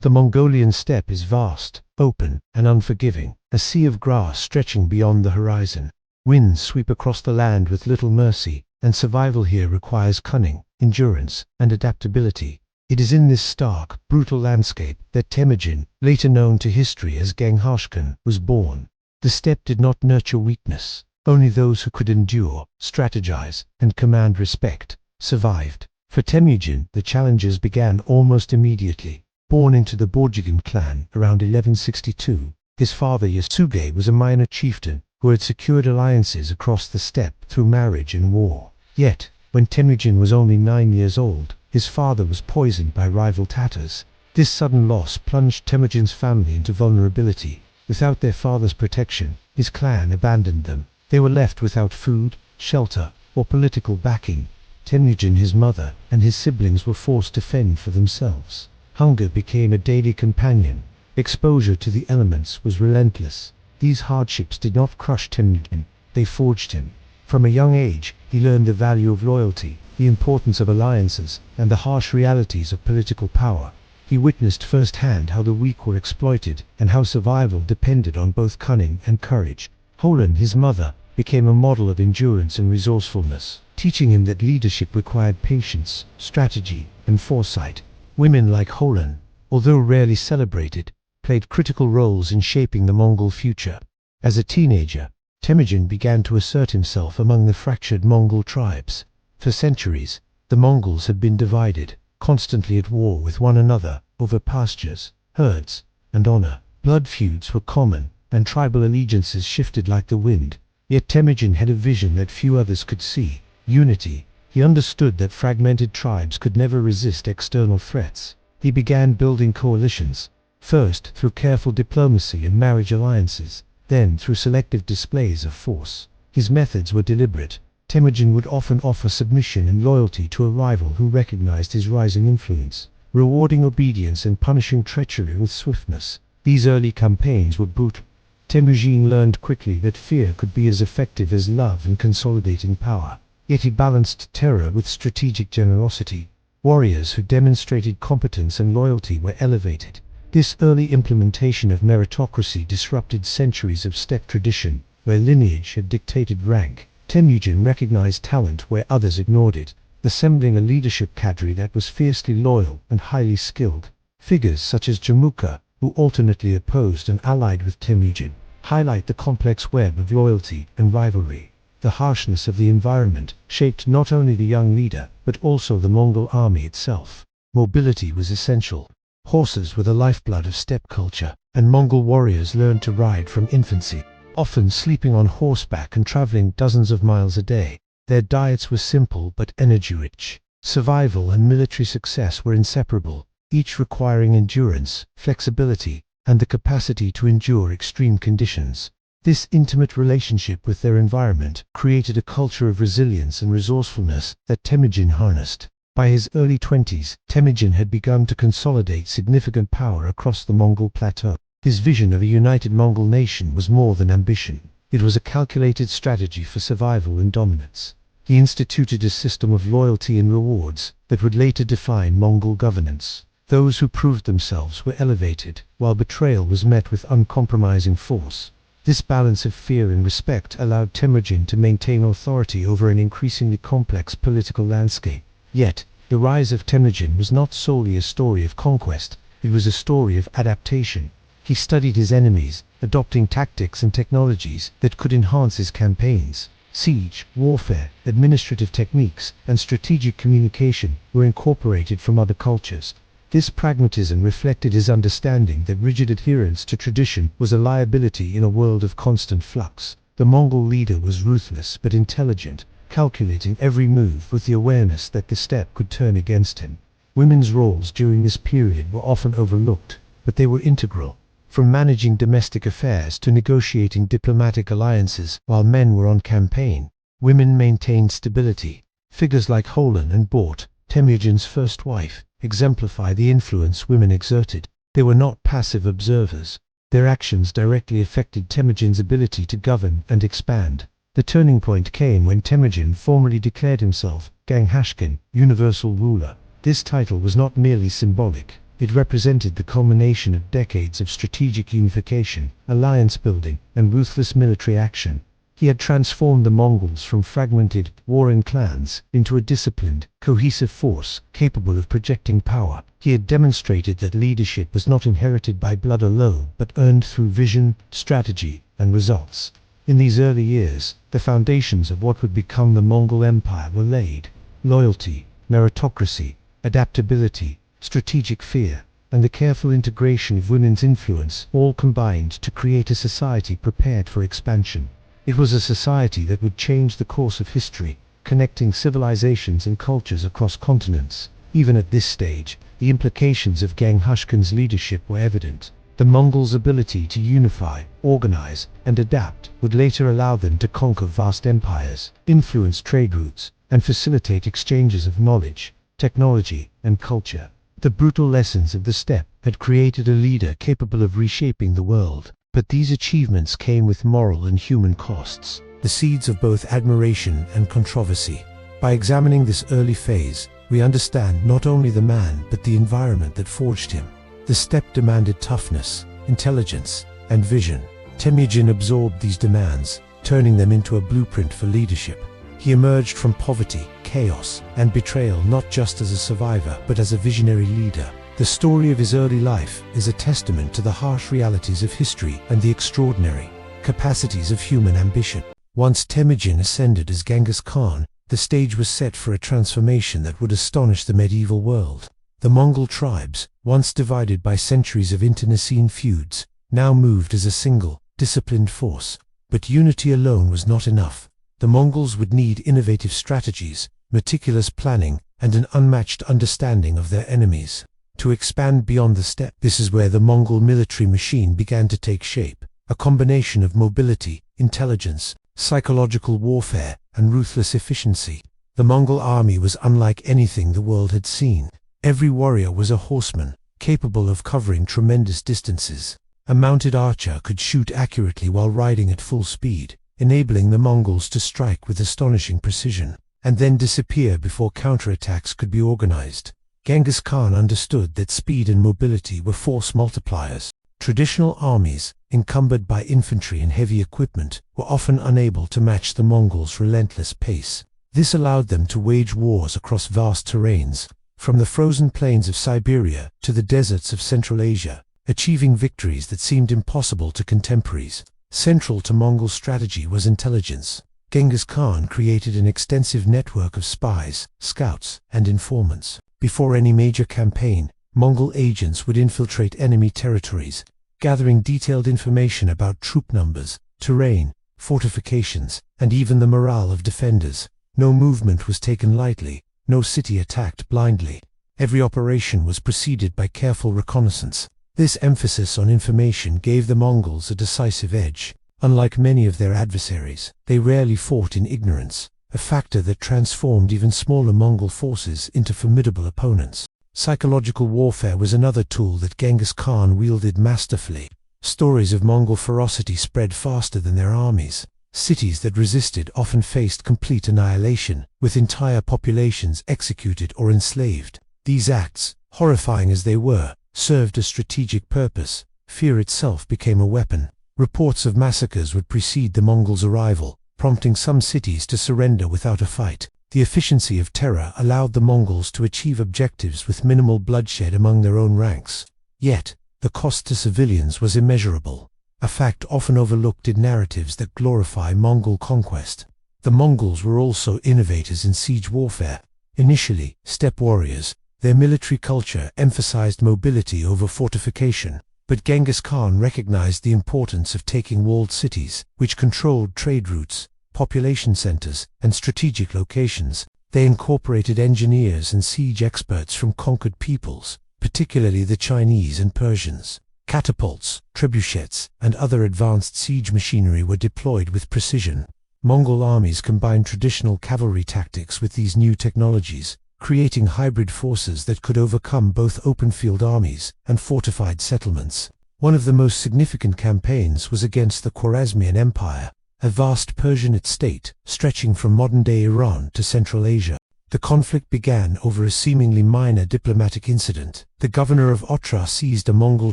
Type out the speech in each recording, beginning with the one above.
The Mongolian steppe is vast, open, and unforgiving, a sea of grass stretching beyond the horizon. Winds sweep across the land with little mercy, and survival here requires cunning, endurance, and adaptability. It is in this stark, brutal landscape that Temujin, later known to history as Genghis Khan, was born. The steppe did not nurture weakness. Only those who could endure, strategize, and command respect survived. For Temujin, the challenges began almost immediately. Born into the Borjigin clan around 1162, his father Yasuge was a minor chieftain who had secured alliances across the steppe through marriage and war. Yet, when Temujin was only 9 years old, his father was poisoned by rival Tatars. This sudden loss plunged Temujin's family into vulnerability. Without their father's protection, his clan abandoned them. They were left without food, shelter, or political backing. Temujin, his mother, and his siblings were forced to fend for themselves. Hunger became a daily companion. Exposure to the elements was relentless. These hardships did not crush Temujin, they forged him. From a young age, he learned the value of loyalty, the importance of alliances, and the harsh realities of political power. He witnessed firsthand how the weak were exploited, and how survival depended on both cunning and courage. Holan, his mother, became a model of endurance and resourcefulness, teaching him that leadership required patience, strategy, and foresight. Women like Holan, although rarely celebrated, played critical roles in shaping the Mongol future. As a teenager, Temujin began to assert himself among the fractured Mongol tribes. For centuries, the Mongols had been divided, constantly at war with one another over pastures, herds, and honor. Blood feuds were common, and tribal allegiances shifted like the wind. Yet Temujin had a vision that few others could see: unity. He understood that fragmented tribes could never resist external threats. He began building coalitions, first through careful diplomacy and marriage alliances, then through selective displays of force. His methods were deliberate. Temujin would often offer submission and loyalty to a rival who recognized his rising influence, rewarding obedience and punishing treachery with swiftness. These early campaigns were brutal. Temujin learned quickly that fear could be as effective as love in consolidating power. Yet he balanced terror with strategic generosity. Warriors who demonstrated competence and loyalty were elevated. This early implementation of meritocracy disrupted centuries of steppe tradition, where lineage had dictated rank. Temujin recognized talent where others ignored it, assembling a leadership cadre that was fiercely loyal and highly skilled. Figures such as Jamuka, who alternately opposed and allied with Temujin, highlight the complex web of loyalty and rivalry. The harshness of the environment shaped not only the young leader, but also the Mongol army itself. Mobility was essential. Horses were the lifeblood of steppe culture, and Mongol warriors learned to ride from infancy, often sleeping on horseback and traveling dozens of miles a day. Their diets were simple but energy-rich. Survival and military success were inseparable, each requiring endurance, flexibility, and the capacity to endure extreme conditions. This intimate relationship with their environment created a culture of resilience and resourcefulness that Temujin harnessed. By his early 20s, Temujin had begun to consolidate significant power across the Mongol plateau. His vision of a united Mongol nation was more than ambition. It was a calculated strategy for survival and dominance. He instituted a system of loyalty and rewards that would later define Mongol governance. Those who proved themselves were elevated, while betrayal was met with uncompromising force. This balance of fear and respect allowed Temujin to maintain authority over an increasingly complex political landscape. Yet, the rise of Temujin was not solely a story of conquest, it was a story of adaptation. He studied his enemies, adopting tactics and technologies that could enhance his campaigns. Siege, warfare, administrative techniques, and strategic communication were incorporated from other cultures. This pragmatism reflected his understanding that rigid adherence to tradition was a liability in a world of constant flux. The Mongol leader was ruthless but intelligent, calculating every move with the awareness that the steppe could turn against him. Women's roles during this period were often overlooked, but they were integral. From managing domestic affairs to negotiating diplomatic alliances while men were on campaign, women maintained stability. Figures like Holan and Bort, Temujin's first wife, exemplify the influence women exerted. They were not passive observers. Their actions directly affected Temujin's ability to govern and expand. The turning point came when Temujin formally declared himself Genghis Khan, universal ruler. This title was not merely symbolic. It represented the culmination of decades of strategic unification, alliance building, and ruthless military action. He had transformed the Mongols from fragmented, warring clans into a disciplined, cohesive force capable of projecting power. He had demonstrated that leadership was not inherited by blood alone, but earned through vision, strategy, and results. In these early years, the foundations of what would become the Mongol Empire were laid. Loyalty, meritocracy, adaptability, strategic fear, and the careful integration of women's influence all combined to create a society prepared for expansion. It was a society that would change the course of history, connecting civilizations and cultures across continents. Even at this stage, the implications of Genghis Khan's leadership were evident. The Mongols' ability to unify, organize, and adapt would later allow them to conquer vast empires, influence trade routes, and facilitate exchanges of knowledge, technology, and culture. The brutal lessons of the steppe had created a leader capable of reshaping the world. But these achievements came with moral and human costs, the seeds of both admiration and controversy. By examining this early phase, we understand not only the man but the environment that forged him. The steppe demanded toughness, intelligence, and vision. Temujin absorbed these demands, turning them into a blueprint for leadership. He emerged from poverty, chaos, and betrayal not just as a survivor but as a visionary leader. The story of his early life is a testament to the harsh realities of history and the extraordinary capacities of human ambition. Once Temujin ascended as Genghis Khan, the stage was set for a transformation that would astonish the medieval world. The Mongol tribes, once divided by centuries of internecine feuds, now moved as a single, disciplined force. But unity alone was not enough. The Mongols would need innovative strategies, meticulous planning, and an unmatched understanding of their enemies. To expand beyond the steppe, this is where the Mongol military machine began to take shape, a combination of mobility, intelligence, psychological warfare, and ruthless efficiency. The Mongol army was unlike anything the world had seen. Every warrior was a horseman, capable of covering tremendous distances. A mounted archer could shoot accurately while riding at full speed, enabling the Mongols to strike with astonishing precision, and then disappear before counterattacks could be organized. Genghis Khan understood that speed and mobility were force multipliers. Traditional armies, encumbered by infantry and heavy equipment, were often unable to match the Mongols' relentless pace. This allowed them to wage wars across vast terrains, from the frozen plains of Siberia to the deserts of Central Asia, achieving victories that seemed impossible to contemporaries. Central to Mongol strategy was intelligence. Genghis Khan created an extensive network of spies, scouts, and informants. Before any major campaign, Mongol agents would infiltrate enemy territories, gathering detailed information about troop numbers, terrain, fortifications, and even the morale of defenders. No movement was taken lightly, no city attacked blindly. Every operation was preceded by careful reconnaissance. This emphasis on information gave the Mongols a decisive edge. Unlike many of their adversaries, they rarely fought in ignorance, a factor that transformed even smaller Mongol forces into formidable opponents. Psychological warfare was another tool that Genghis Khan wielded masterfully. Stories of Mongol ferocity spread faster than their armies. Cities that resisted often faced complete annihilation, with entire populations executed or enslaved. These acts, horrifying as they were, served a strategic purpose. Fear itself became a weapon. Reports of massacres would precede the Mongols' arrival, prompting some cities to surrender without a fight. The efficiency of terror allowed the Mongols to achieve objectives with minimal bloodshed among their own ranks. Yet, the cost to civilians was immeasurable, a fact often overlooked in narratives that glorify Mongol conquest. The Mongols were also innovators in siege warfare. Initially, steppe warriors, their military culture emphasized mobility over fortification. But Genghis Khan recognized the importance of taking walled cities, which controlled trade routes, population centers, and strategic locations. They incorporated engineers and siege experts from conquered peoples, particularly the Chinese and Persians. Catapults, trebuchets, and other advanced siege machinery were deployed with precision. Mongol armies combined traditional cavalry tactics with these new technologies, creating hybrid forces that could overcome both open-field armies and fortified settlements. One of the most significant campaigns was against the Khwarezmian Empire, a vast Persian state stretching from modern-day Iran to Central Asia. The conflict began over a seemingly minor diplomatic incident. The governor of Otrar seized a Mongol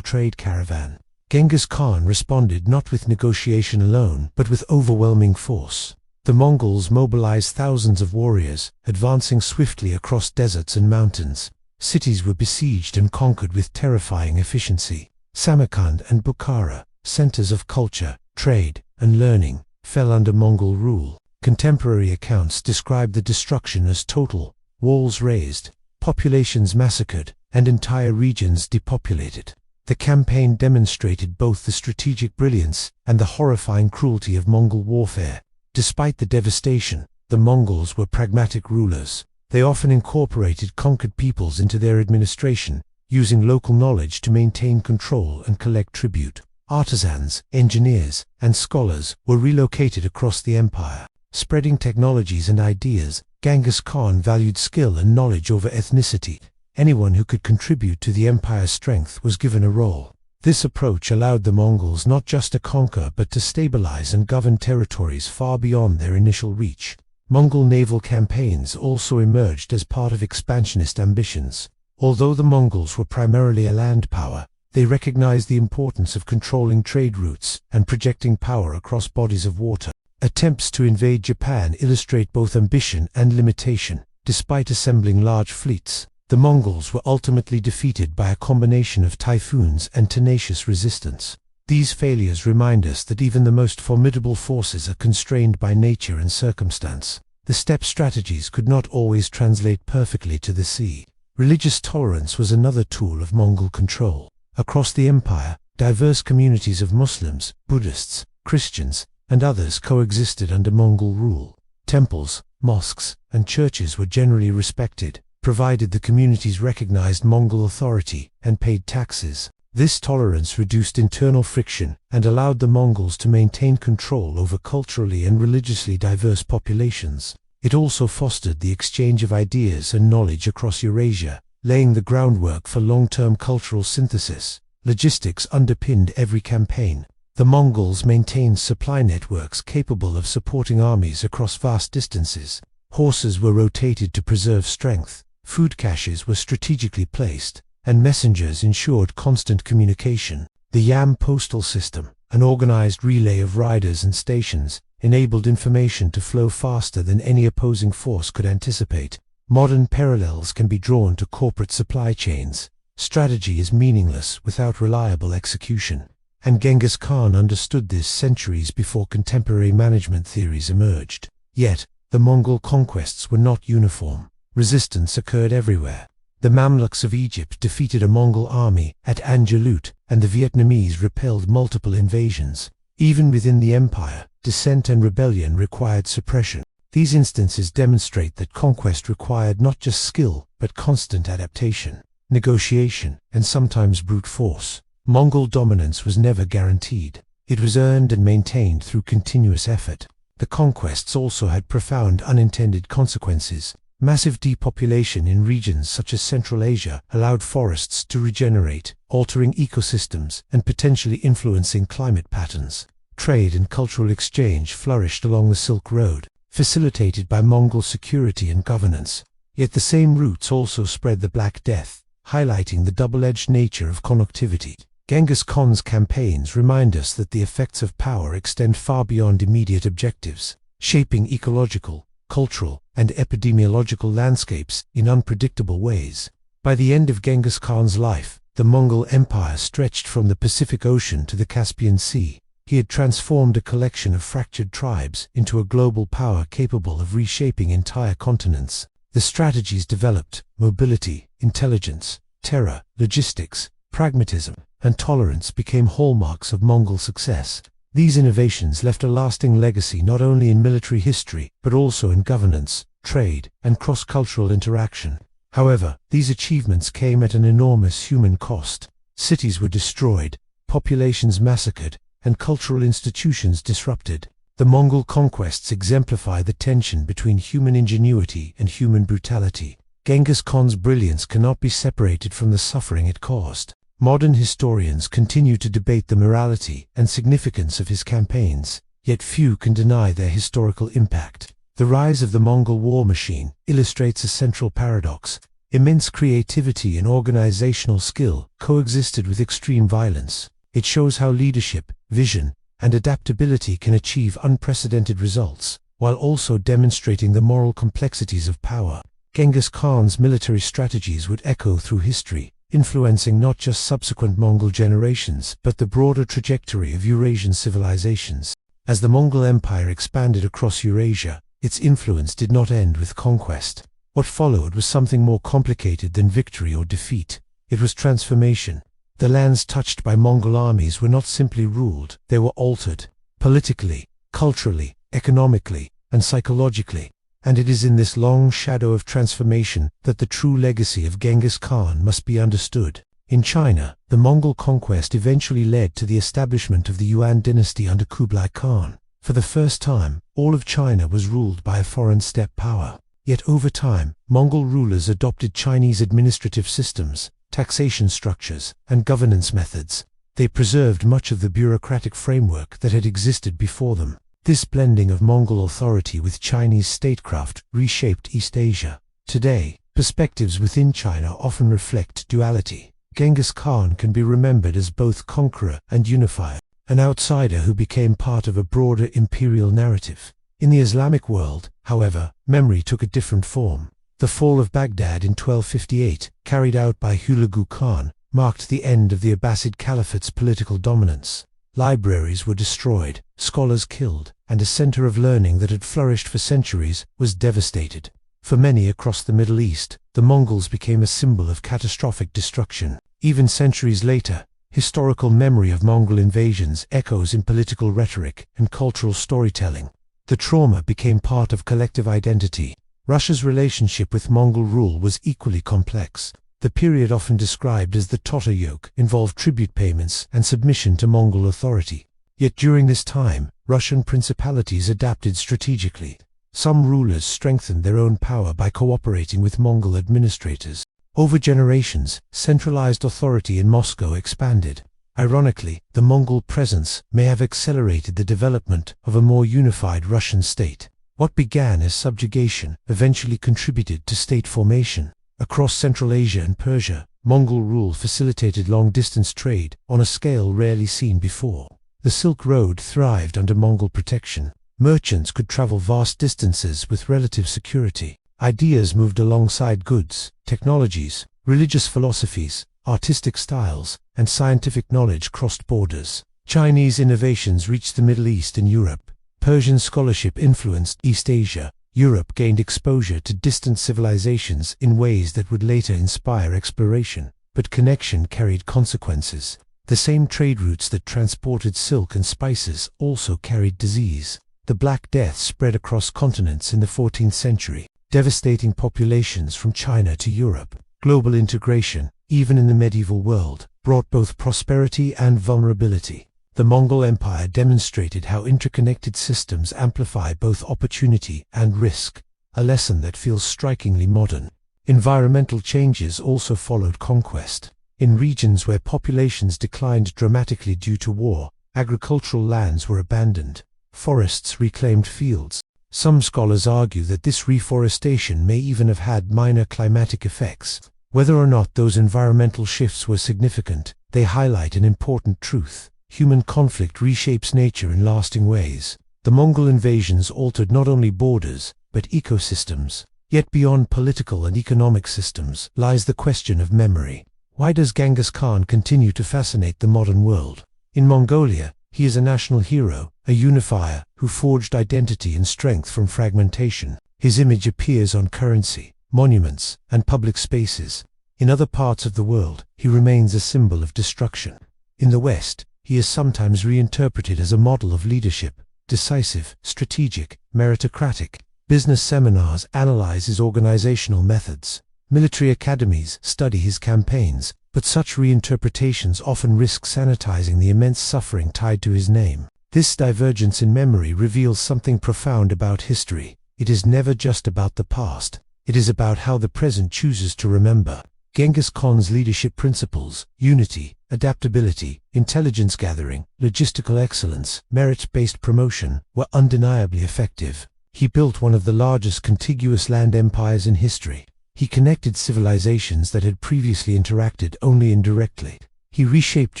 trade caravan. Genghis Khan responded not with negotiation alone, but with overwhelming force. The Mongols mobilized thousands of warriors, advancing swiftly across deserts and mountains. Cities were besieged and conquered with terrifying efficiency. Samarkand and Bukhara, centers of culture, trade, and learning, fell under Mongol rule. Contemporary accounts describe the destruction as total: walls razed, populations massacred, and entire regions depopulated. The campaign demonstrated both the strategic brilliance and the horrifying cruelty of Mongol warfare. Despite the devastation, the Mongols were pragmatic rulers. They often incorporated conquered peoples into their administration, using local knowledge to maintain control and collect tribute. Artisans, engineers, and scholars were relocated across the empire. Spreading technologies and ideas, Genghis Khan valued skill and knowledge over ethnicity. Anyone who could contribute to the empire's strength was given a role. This approach allowed the Mongols not just to conquer but to stabilize and govern territories far beyond their initial reach. Mongol naval campaigns also emerged as part of expansionist ambitions. Although the Mongols were primarily a land power, they recognized the importance of controlling trade routes and projecting power across bodies of water. Attempts to invade Japan illustrate both ambition and limitation. Despite assembling large fleets, the Mongols were ultimately defeated by a combination of typhoons and tenacious resistance. These failures remind us that even the most formidable forces are constrained by nature and circumstance. The steppe strategies could not always translate perfectly to the sea. Religious tolerance was another tool of Mongol control. Across the empire, diverse communities of Muslims, Buddhists, Christians, and others coexisted under Mongol rule. Temples, mosques, and churches were generally respected, provided the communities recognized Mongol authority and paid taxes. This tolerance reduced internal friction and allowed the Mongols to maintain control over culturally and religiously diverse populations. It also fostered the exchange of ideas and knowledge across Eurasia, laying the groundwork for long-term cultural synthesis. Logistics underpinned every campaign. The Mongols maintained supply networks capable of supporting armies across vast distances. Horses were rotated to preserve strength, food caches were strategically placed, and messengers ensured constant communication. The Yam postal system, an organized relay of riders and stations, enabled information to flow faster than any opposing force could anticipate. Modern parallels can be drawn to corporate supply chains. Strategy is meaningless without reliable execution. And Genghis Khan understood this centuries before contemporary management theories emerged. Yet, the Mongol conquests were not uniform. Resistance occurred everywhere. The Mamluks of Egypt defeated a Mongol army at Anjalut, and the Vietnamese repelled multiple invasions. Even within the empire, dissent and rebellion required suppression. These instances demonstrate that conquest required not just skill, but constant adaptation, negotiation, and sometimes brute force. Mongol dominance was never guaranteed. It was earned and maintained through continuous effort. The conquests also had profound unintended consequences. Massive depopulation in regions such as Central Asia allowed forests to regenerate, altering ecosystems and potentially influencing climate patterns. Trade and cultural exchange flourished along the Silk Road, facilitated by Mongol security and governance. Yet the same routes also spread the Black Death, highlighting the double-edged nature of connectivity. Genghis Khan's campaigns remind us that the effects of power extend far beyond immediate objectives, shaping ecological, cultural, and epidemiological landscapes in unpredictable ways. By the end of Genghis Khan's life, the Mongol Empire stretched from the Pacific Ocean to the Caspian Sea. He had transformed a collection of fractured tribes into a global power capable of reshaping entire continents. The strategies developed, mobility, intelligence, terror, logistics, pragmatism, and tolerance became hallmarks of Mongol success. These innovations left a lasting legacy not only in military history, but also in governance, trade, and cross-cultural interaction. However, these achievements came at an enormous human cost. Cities were destroyed, populations massacred, and cultural institutions disrupted. The Mongol conquests exemplify the tension between human ingenuity and human brutality. Genghis Khan's brilliance cannot be separated from the suffering it caused. Modern historians continue to debate the morality and significance of his campaigns, yet few can deny their historical impact. The rise of the Mongol war machine illustrates a central paradox. Immense creativity and organizational skill coexisted with extreme violence. It shows how leadership, vision, and adaptability can achieve unprecedented results, while also demonstrating the moral complexities of power. Genghis Khan's military strategies would echo through history, influencing not just subsequent Mongol generations, but the broader trajectory of Eurasian civilizations. As the Mongol Empire expanded across Eurasia, its influence did not end with conquest. What followed was something more complicated than victory or defeat. It was transformation. The lands touched by Mongol armies were not simply ruled, they were altered, politically, culturally, economically, and psychologically. And it is in this long shadow of transformation that the true legacy of Genghis Khan must be understood. In China, the Mongol conquest eventually led to the establishment of the Yuan dynasty under Kublai Khan. For the first time, all of China was ruled by a foreign steppe power. Yet over time, Mongol rulers adopted Chinese administrative systems, taxation structures, and governance methods. They preserved much of the bureaucratic framework that had existed before them. This blending of Mongol authority with Chinese statecraft reshaped East Asia. Today, perspectives within China often reflect duality. Genghis Khan can be remembered as both conqueror and unifier, an outsider who became part of a broader imperial narrative. In the Islamic world, however, memory took a different form. The fall of Baghdad in 1258, carried out by Hulagu Khan, marked the end of the Abbasid Caliphate's political dominance. Libraries were destroyed, scholars killed, and a center of learning that had flourished for centuries was devastated. For many across the Middle East, the Mongols became a symbol of catastrophic destruction. Even centuries later, historical memory of Mongol invasions echoes in political rhetoric and cultural storytelling. The trauma became part of collective identity. Russia's relationship with Mongol rule was equally complex. The period, often described as the Tatar yoke, involved tribute payments and submission to Mongol authority. Yet during this time, Russian principalities adapted strategically. Some rulers strengthened their own power by cooperating with Mongol administrators. Over generations, centralized authority in Moscow expanded. Ironically, the Mongol presence may have accelerated the development of a more unified Russian state. What began as subjugation eventually contributed to state formation. Across Central Asia and Persia, Mongol rule facilitated long-distance trade on a scale rarely seen before. The Silk Road thrived under Mongol protection. Merchants could travel vast distances with relative security. Ideas moved alongside goods, technologies, religious philosophies, artistic styles, and scientific knowledge crossed borders. Chinese innovations reached the Middle East and Europe. Persian scholarship influenced East Asia. Europe gained exposure to distant civilizations in ways that would later inspire exploration. But connection carried consequences. The same trade routes that transported silk and spices also carried disease. The Black Death spread across continents in the 14th century, devastating populations from China to Europe. Global integration, even in the medieval world, brought both prosperity and vulnerability. The Mongol Empire demonstrated how interconnected systems amplify both opportunity and risk, a lesson that feels strikingly modern. Environmental changes also followed conquest. In regions where populations declined dramatically due to war, agricultural lands were abandoned. Forests reclaimed fields. Some scholars argue that this reforestation may even have had minor climatic effects. Whether or not those environmental shifts were significant, they highlight an important truth. Human conflict reshapes nature in lasting ways. The Mongol invasions altered not only borders, but ecosystems. Yet beyond political and economic systems lies the question of memory. Why does Genghis Khan continue to fascinate the modern world? In Mongolia, he is a national hero, a unifier who forged identity and strength from fragmentation. His image appears on currency, monuments, and public spaces. In other parts of the world, he remains a symbol of destruction. In the West, he is sometimes reinterpreted as a model of leadership, decisive, strategic, meritocratic. Business seminars analyze his organizational methods. Military academies study his campaigns, but such reinterpretations often risk sanitizing the immense suffering tied to his name. This divergence in memory reveals something profound about history. It is never just about the past. It is about how the present chooses to remember. Genghis Khan's leadership principles, unity, adaptability, intelligence gathering, logistical excellence, merit-based promotion, were undeniably effective. He built one of the largest contiguous land empires in history. He connected civilizations that had previously interacted only indirectly. He reshaped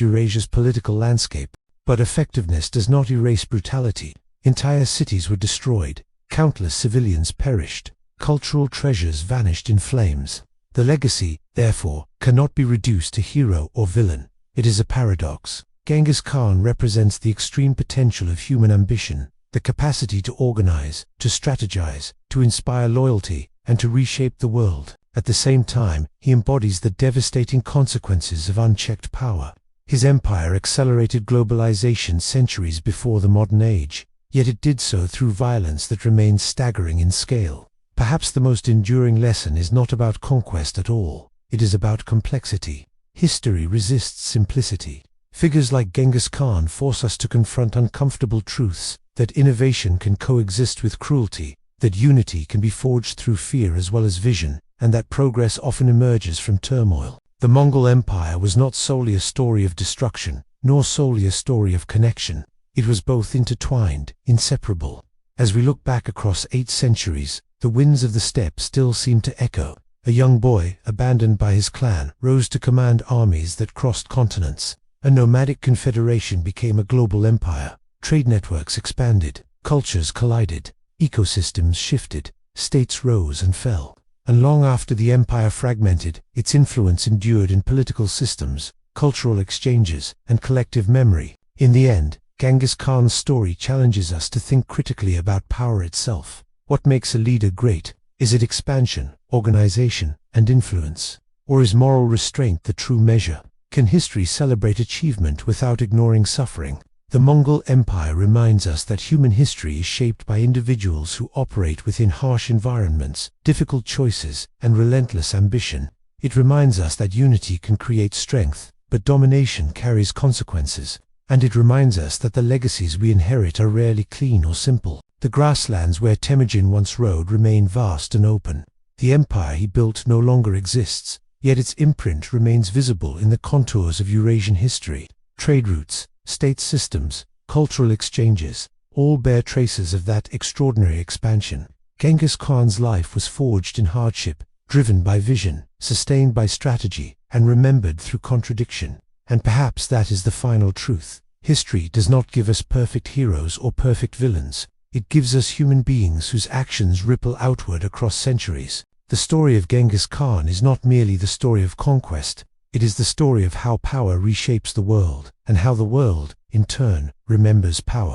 Eurasia's political landscape. But effectiveness does not erase brutality. Entire cities were destroyed. Countless civilians perished. Cultural treasures vanished in flames. The legacy, therefore, cannot be reduced to hero or villain. It is a paradox. Genghis Khan represents the extreme potential of human ambition, the capacity to organize, to strategize, to inspire loyalty, and to reshape the world. At the same time, he embodies the devastating consequences of unchecked power. His empire accelerated globalization centuries before the modern age, yet it did so through violence that remains staggering in scale. Perhaps the most enduring lesson is not about conquest at all. It is about complexity. History resists simplicity. Figures like Genghis Khan force us to confront uncomfortable truths, that innovation can coexist with cruelty, that unity can be forged through fear as well as vision, and that progress often emerges from turmoil. The Mongol Empire was not solely a story of destruction, nor solely a story of connection. It was both intertwined, inseparable. As we look back across 8 centuries, the winds of the steppe still seem to echo. A young boy, abandoned by his clan, rose to command armies that crossed continents. A nomadic confederation became a global empire. Trade networks expanded, cultures collided, ecosystems shifted, states rose and fell. And long after the empire fragmented, its influence endured in political systems, cultural exchanges, and collective memory. In the end, Genghis Khan's story challenges us to think critically about power itself. What makes a leader great? Is it expansion, organization, and influence? Or is moral restraint the true measure? Can history celebrate achievement without ignoring suffering? The Mongol Empire reminds us that human history is shaped by individuals who operate within harsh environments, difficult choices, and relentless ambition. It reminds us that unity can create strength, but domination carries consequences. And it reminds us that the legacies we inherit are rarely clean or simple. The grasslands where Temujin once rode remain vast and open. The empire he built no longer exists, yet its imprint remains visible in the contours of Eurasian history. Trade routes, state systems, cultural exchanges, all bear traces of that extraordinary expansion. Genghis Khan's life was forged in hardship, driven by vision, sustained by strategy, and remembered through contradiction. And perhaps that is the final truth. History does not give us perfect heroes or perfect villains. It gives us human beings whose actions ripple outward across centuries. The story of Genghis Khan is not merely the story of conquest. It is the story of how power reshapes the world, and how the world, in turn, remembers power.